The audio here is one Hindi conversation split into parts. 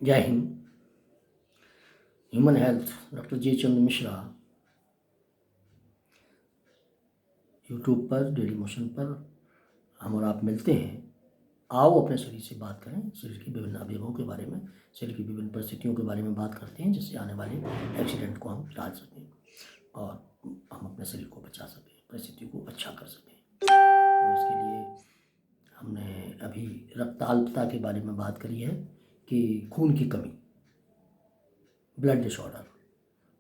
जय हिंद। ह्यूमन हेल्थ डॉक्टर जे चंद्र मिश्रा यूट्यूब पर डेली मोशन पर हम और आप मिलते हैं। आओ अपने शरीर से बात करें, शरीर के विभिन्न अवयवों के बारे में, शरीर की विभिन्न परिस्थितियों के बारे में बात करते हैं, जिससे आने वाले एक्सीडेंट को हम टाल सकें और हम अपने शरीर को बचा सकें, परिस्थिति को अच्छा कर सकें। तो इसके लिए हमने अभी रक्ताल्पता के बारे में बात करी है कि खून की कमी, ब्लड डिसऑर्डर,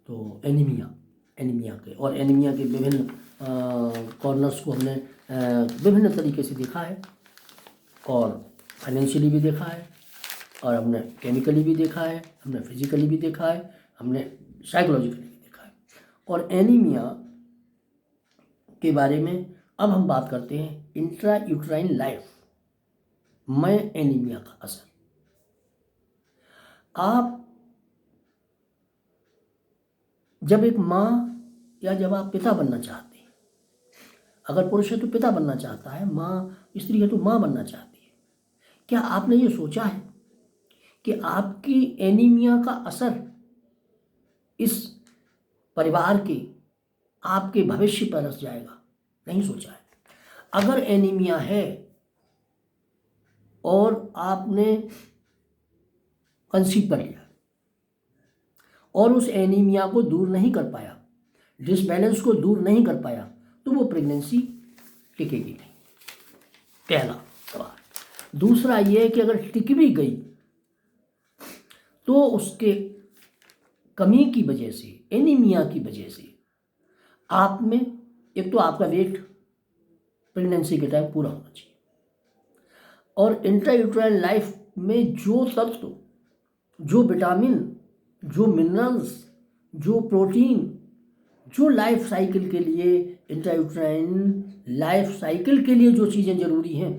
तो एनीमिया के विभिन्न कॉर्नर्स को हमने विभिन्न तरीके से देखा है और फाइनेंशियली भी देखा है और हमने केमिकली भी देखा है, हमने फिजिकली भी देखा है, हमने साइकोलॉजिकली भी देखा है। और एनीमिया के बारे में अब हम बात करते हैं इंट्रा यूट्राइन लाइफ में एनीमिया का असर। आप जब एक माँ या जब आप पिता बनना चाहते हैं, अगर पुरुष है तो पिता बनना चाहता है, माँ स्त्री है तो माँ बनना चाहती है, क्या आपने ये सोचा है कि आपकी एनीमिया का असर इस परिवार के आपके भविष्य पर रच जाएगा? नहीं सोचा है। अगर एनीमिया है और आपने कंसीव कर लिया और उस एनीमिया को दूर नहीं कर पाया, डिसबैलेंस को दूर नहीं कर पाया, तो वो प्रेगनेंसी टिकेगी नहीं, पहला सवाल। दूसरा ये है कि अगर टिक भी गई तो उसके कमी की वजह से, एनीमिया की वजह से आप में एक तो आपका वेट प्रेगनेंसी के टाइम पूरा होना चाहिए और इंट्रायूट्राइन लाइफ में जो तत्व, जो विटामिन, जो मिनरल्स, जो प्रोटीन, जो लाइफ साइकिल के लिए, इंट्रायूट्राइन लाइफ साइकिल के लिए जो चीज़ें ज़रूरी हैं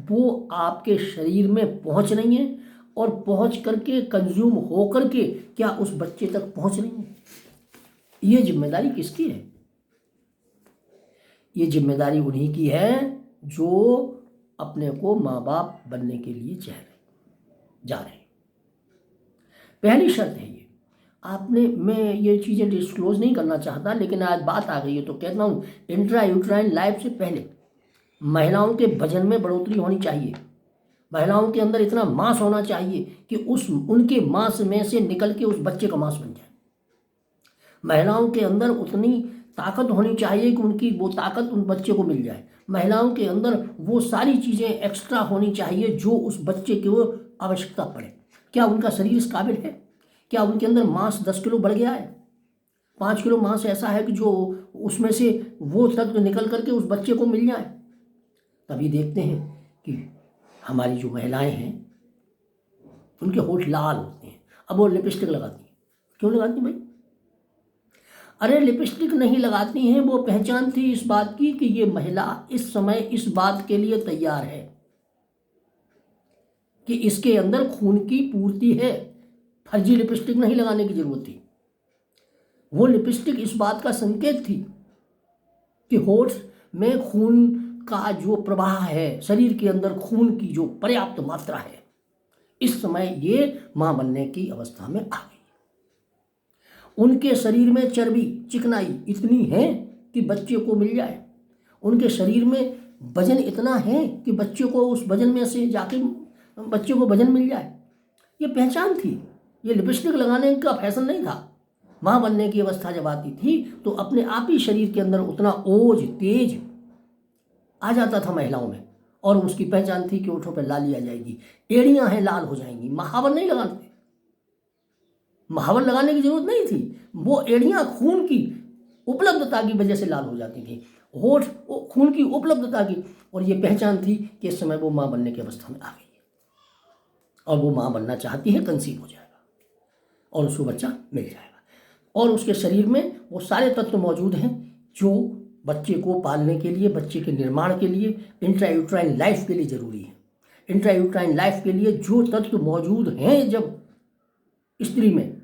वो आपके शरीर में पहुंच रही हैं और पहुंच करके कंज्यूम हो करके क्या उस बच्चे तक पहुंच रही हैं? ये जिम्मेदारी किसकी है? ये जिम्मेदारी उन्हीं की है जो अपने को माँ बाप बनने के लिए जा रहे हैं। पहली शर्त है ये। मैं ये चीज़ें डिस्क्लोज नहीं करना चाहता, लेकिन आज बात आ गई है तो कहता हूँ, इंट्रा यूट्राइन लाइफ से पहले महिलाओं के वजन में बढ़ोतरी होनी चाहिए। महिलाओं के अंदर इतना मांस होना चाहिए कि उनके मांस में से निकल के उस बच्चे का मांस बन जाए। महिलाओं के अंदर उतनी ताकत होनी चाहिए कि उनकी वो ताकत उन बच्चे को मिल जाए। महिलाओं के अंदर वो सारी चीज़ें एक्स्ट्रा होनी चाहिए जो उस बच्चे को आवश्यकता पड़े। क्या उनका शरीर इस काबिल है? क्या उनके अंदर मांस 10 किलो बढ़ गया है? 5 किलो मांस ऐसा है कि जो उसमें से वो तत्व निकल करके उस बच्चे को मिल जाए? तभी देखते हैं कि हमारी जो महिलाएं हैं उनके होठ लाल होते हैं। अब वो लिपस्टिक लगाती हैं। क्यों लगाती भाई? अरे लिपस्टिक नहीं लगाती हैं, वो पहचान थी इस बात की कि ये महिला इस समय इस बात के लिए तैयार है कि इसके अंदर खून की पूर्ति है। फर्जी लिपस्टिक नहीं लगाने की जरूरत थी। वो लिपस्टिक इस बात का संकेत थी कि होठ में खून का जो प्रवाह है, शरीर के अंदर खून की जो पर्याप्त मात्रा है, इस समय ये मां बनने की अवस्था में आ गई। उनके शरीर में चर्बी, चिकनाई इतनी है कि बच्चे को मिल जाए। उनके शरीर में वजन इतना है कि बच्चे को उस वजन में से जाके बच्चे को वजन मिल जाए। ये पहचान थी। ये लिपस्टिक लगाने का फैशन नहीं था। माँ बनने की अवस्था जब आती थी तो अपने आप ही शरीर के अंदर उतना ओज, तेज आ जाता था महिलाओं में और उसकी पहचान थी कि ओठों पर लाली आ जाएगी, एड़ियां हैं लाल हो जाएंगी। महावर नहीं लगाते, महावर लगाने की जरूरत नहीं थी। वो एड़ियां खून की उपलब्धता की वजह से लाल हो जाती थी, होठ खून की उपलब्धता की, और ये पहचान थी कि इस समय वो माँ बनने की अवस्था में आ गई है और वो माँ बनना चाहती है, कंसीव हो जाएगा और उसको बच्चा मिल जाएगा और उसके शरीर में वो सारे तत्व मौजूद हैं जो बच्चे को पालने के लिए, बच्चे के निर्माण के लिए, इंट्रायूट्राइन लाइफ के लिए जरूरी है। इंट्रायूट्राइन लाइफ के लिए जो तत्व मौजूद हैं जब स्त्री में,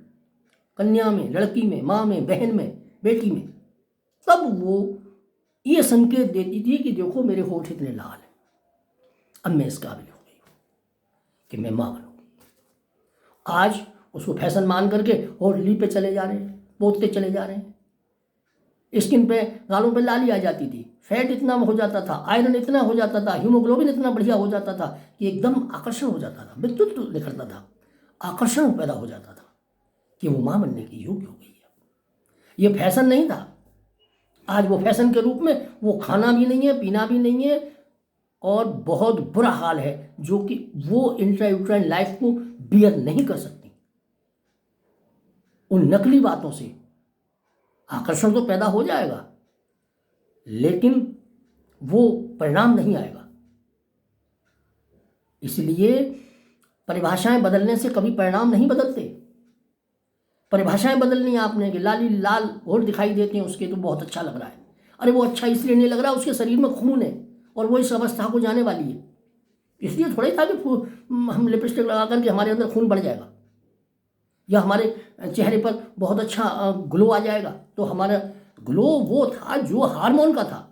कन्या में, लड़की में, माँ में, बहन में, बेटी में, तब वो ये संकेत देती थी कि देखो मेरे होठ इतने लाल हैं, अब मैं इस काबिल हो गई हूँ कि मैं माँ बनूंगी। आज उसको फैशन मान करके होठ ली पे चले जा रहे हैं, पोतते चले जा रहे हैं। स्किन पे, गालों पे लाली आ जाती थी, फैट इतना हो जाता था, आयरन इतना हो जाता था, हीमोग्लोबिन इतना बढ़िया हो जाता था कि एकदम आकर्षण हो जाता था, व्यक्तित्व निखरता था, आकर्षण पैदा हो जाता था कि वो माँ बनने की योग्य हो गई है। ये फैशन नहीं था। आज वो फैशन के रूप में वो खाना भी नहीं है, पीना भी नहीं है, और बहुत बुरा हाल है जो कि वो इंट्रायूट्राइन लाइफ को बियर नहीं कर सकती। उन नकली बातों से आकर्षण तो पैदा हो जाएगा, लेकिन वो परिणाम नहीं आएगा। इसलिए परिभाषाएं बदलने से कभी परिणाम नहीं बदलते। परिभाषाएं बदलनी है आपने कि लाली लाल होठ दिखाई देते हैं उसके तो बहुत अच्छा लग रहा है। अरे वो अच्छा इसलिए नहीं लग रहा, उसके शरीर में खून है और वो इस अवस्था को जाने वाली है। इसलिए थोड़ा ही था कि हम लिपस्टिक लगा करके हमारे अंदर खून बढ़ जाएगा या हमारे चेहरे पर बहुत अच्छा ग्लो आ जाएगा। तो हमारा ग्लो वो था जो हार्मोन का था,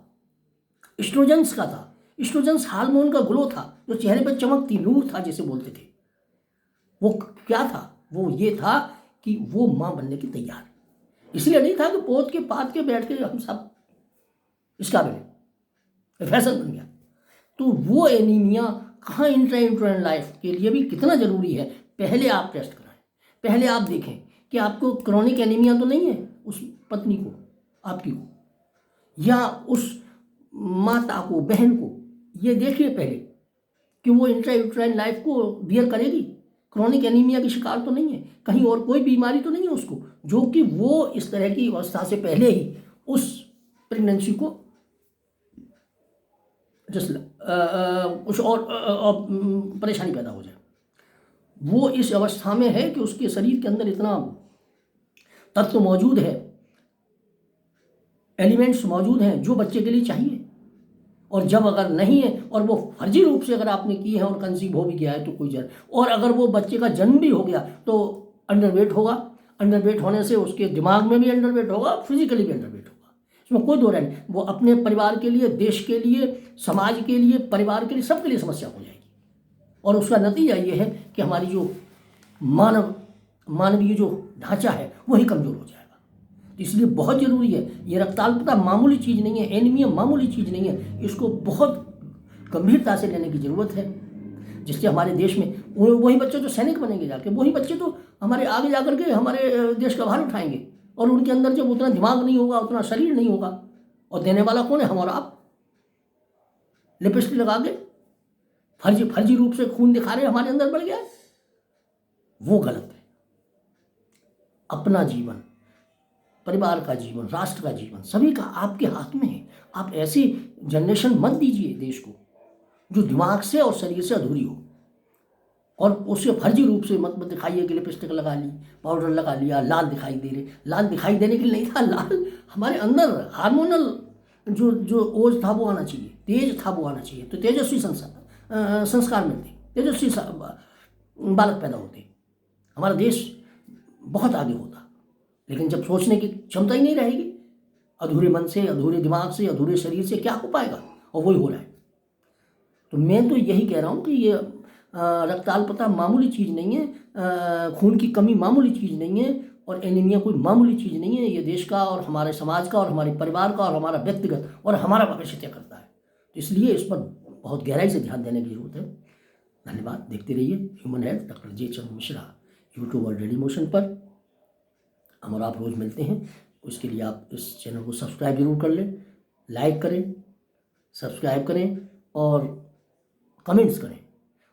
एस्ट्रोजेंस का था। एस्ट्रोजेंस हार्मोन का ग्लो था जो चेहरे पर चमकती नूर था जिसे बोलते थे। वो क्या था? वो ये था कि वो माँ बनने की तैयार। इसलिए नहीं था कि पोत के पात के बैठ के हम सब इस काबिल, फैशन बन गया। तो वो एनीमिया कहाँ इंट्रायूट्राइन लाइफ के लिए भी कितना ज़रूरी है, पहले आप टेस्ट कराएं। पहले आप देखें कि आपको क्रॉनिक एनीमिया तो नहीं है उस पत्नी को, आपकी को, या उस माता को, बहन को। ये देखिए पहले कि वो इंट्रायूट्राइन लाइफ को बियर करेगी, क्रॉनिक एनीमिया की शिकार तो नहीं है, कहीं और कोई बीमारी तो नहीं है उसको, जो कि वो इस तरह की अवस्था से पहले ही उस प्रेगनेंसी को कुछ और परेशानी पैदा हो जाए। वो इस अवस्था में है कि उसके शरीर के अंदर इतना तत्व मौजूद है, एलिमेंट्स मौजूद हैं जो बच्चे के लिए चाहिए। और जब अगर नहीं है और वो फर्जी रूप से अगर आपने की है और कंसीव हो भी गया है तो कोई जरूर, और अगर वो बच्चे का जन्म भी हो गया तो अंडरवेट होगा। अंडरवेट होने से उसके दिमाग में भी अंडरवेट होगा, फिजिकली भी अंडरवेट होगा, इसमें कोई दो राय नहीं। वो अपने परिवार के लिए, देश के लिए, समाज के लिए, परिवार के लिए, सबके लिए समस्या हो जाएगी। और उसका नतीजा ये है कि हमारी जो मानवीय जो ढांचा है वही कमज़ोर हो जाएगा। इसलिए बहुत ज़रूरी है, ये रक्ताल्पता मामूली चीज़ नहीं है, एनीमिया मामूली चीज़ नहीं है, इसको बहुत गंभीरता से लेने की ज़रूरत है। जिससे हमारे देश में वही बच्चे जो सैनिक बनेंगे जाके, वही बच्चे तो हमारे आगे जाकर के हमारे देश का भार उठाएंगे। और उनके अंदर जब उतना दिमाग नहीं होगा, उतना शरीर नहीं होगा, और देने वाला कौन है? हम और आप। लिपस्टिक लगा के फर्जी रूप से खून दिखा रहे हमारे अंदर बढ़ गया है, वो गलत है। अपना जीवन, परिवार का जीवन, राष्ट्र का जीवन, सभी का आपके हाथ में है। आप ऐसी जनरेशन मत दीजिए देश को जो दिमाग से और शरीर से अधूरी हो, और उसे फर्जी रूप से मत दिखाइए कि लिपस्टिक लगा ली, पाउडर लगा लिया, लाल दिखाई दे रहे। लाल दिखाई देने के लिए नहीं था, लाल हमारे अंदर हार्मोनल जो ओज था वो आना चाहिए, तेज था वो आना चाहिए। तो तेजस्वी संस्कार मिलते, तेजस्वी बालक पैदा होते, हमारा देश बहुत आगे होता। लेकिन जब सोचने की क्षमता ही नहीं रहेगी, अधूरे मन से, अधूरे दिमाग से, अधूरे शरीर से क्या हो पाएगा? और वही हो रहा है। तो मैं तो यही कह रहा हूँ कि ये रक्ताल्पता मामूली चीज़ नहीं है, खून की कमी मामूली चीज़ नहीं है, और एनीमिया कोई मामूली चीज़ नहीं है। ये देश का और हमारे समाज का और हमारे परिवार का और हमारा व्यक्तिगत और हमारा भविष्य तय करता है। तो इसलिए इस पर बहुत गहराई से ध्यान देने की जरूरत है। धन्यवाद। देखते रहिए ह्यूमन हेल्थ, डॉक्टर जे चंद्र मिश्रा, यूट्यूब और डेली मोशन पर हम और आप रोज़ मिलते हैं। उसके लिए आप इस चैनल को सब्सक्राइब जरूर कर लें, लाइक करें, सब्सक्राइब करें और कमेंट्स करें,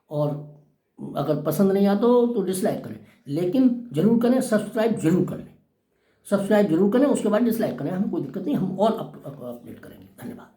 और अगर पसंद नहीं आता हो तो डिसलाइक करें, लेकिन ज़रूर करें, सब्सक्राइब जरूर कर लें। सब्सक्राइब जरूर करें, उसके बाद डिसलाइक करें, हमें कोई दिक्कत नहीं, हम और अपडेट करेंगे। धन्यवाद।